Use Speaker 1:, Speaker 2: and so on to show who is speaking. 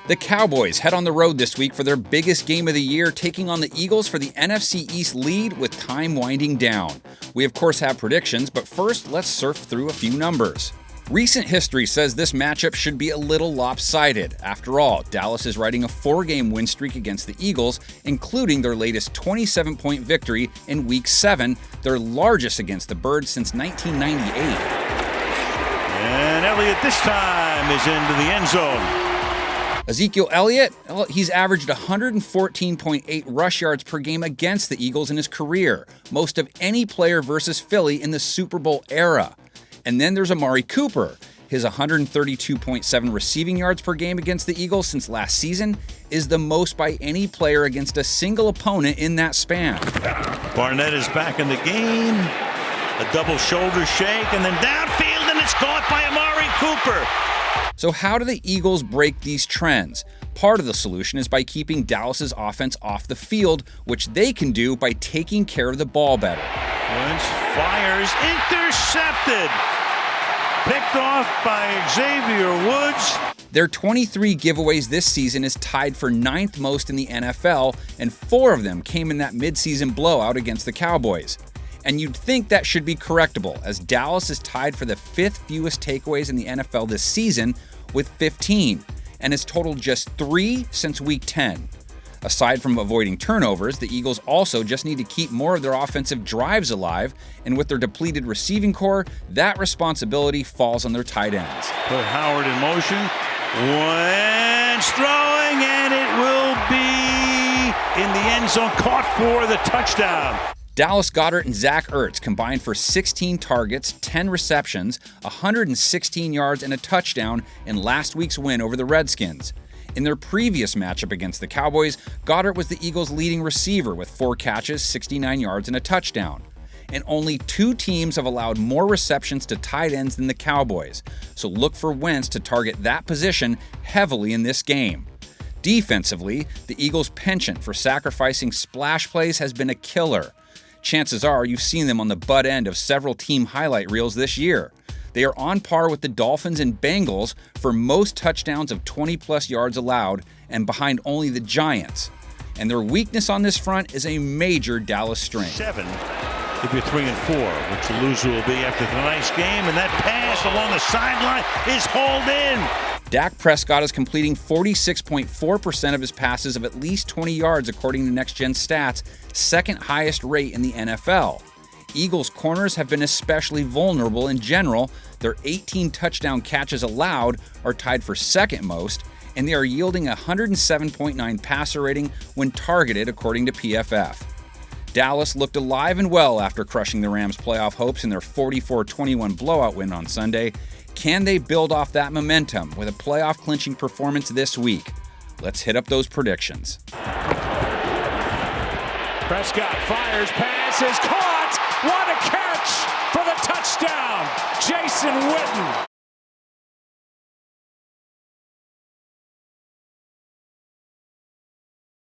Speaker 1: The Cowboys head on the road this week for their biggest game of the year, taking on the Eagles for the NFC East lead with time winding down. We of course have predictions, but first let's surf through a few numbers. Recent history says this matchup should be a little lopsided. After all, Dallas is riding a 4-game win streak against the Eagles, including their latest 27-point victory in Week 7, their largest against the Birds since 1998.
Speaker 2: And Elliott this time is into the end zone.
Speaker 1: Ezekiel Elliott, he's averaged 114.8 rush yards per game against the Eagles in his career, most of any player versus Philly in the Super Bowl era. And then there's AMARI Cooper. His 132.7 receiving yards per game against the Eagles since last season is the most by any player against a single opponent in that span.
Speaker 2: Barnett is back in the game. A double shoulder shake and then downfield, and it's caught by AMARI Cooper.
Speaker 1: So how do the Eagles break these trends? Part of the solution is by keeping Dallas's offense off the field, which they can do by taking care of the ball better.
Speaker 2: Wentz fires, intercepted. Picked off by Xavier Woods.
Speaker 1: Their 23 giveaways this season is tied for 9th most in the NFL, and 4 of them came in that midseason blowout against the Cowboys. And you'd think that should be correctable, as Dallas is tied for the 5th fewest takeaways in the NFL this season with 15, and has totaled just 3 since Week 10. Aside from avoiding turnovers, the Eagles also just need to keep more of their offensive drives alive, and with their depleted receiving core, that responsibility falls on their tight ends.
Speaker 2: Put Howard in motion. Wentz throwing, and it will be in the end zone, caught for the touchdown.
Speaker 1: Dallas Goedert and Zach Ertz combined for 16 targets, 10 receptions, 116 yards, and a touchdown in last week's win over the Redskins. In their previous matchup against the Cowboys, Goedert was the Eagles' leading receiver with 4 catches, 69 yards, and a touchdown. And only 2 teams have allowed more receptions to tight ends than the Cowboys, so look for Wentz to target that position heavily in this game. Defensively, the Eagles' penchant for sacrificing splash plays has been a killer. Chances are you've seen them on the butt end of several team highlight reels this year. They are on par with the Dolphins and Bengals for most touchdowns of 20-plus yards allowed, and behind only the Giants. And their weakness on this front is a major Dallas strength.
Speaker 2: 7 if you're 3-4, which the loser will be after tonight's game, and that pass along the sideline is hauled in.
Speaker 1: Dak Prescott is completing 46.4% of his passes of at least 20 yards according to Next Gen Stats, second highest rate in the NFL. Eagles corners have been especially vulnerable in general. Their 18 touchdown catches allowed are tied for second most, and they are yielding a 107.9 passer rating when targeted according to PFF. Dallas looked alive and well after crushing the Rams' playoff hopes in their 44-21 blowout win on Sunday. Can they build off that momentum with a playoff-clinching performance this week? Let's hit up those predictions.
Speaker 3: Prescott fires, pass is caught. What a catch for the touchdown, Jason Witten.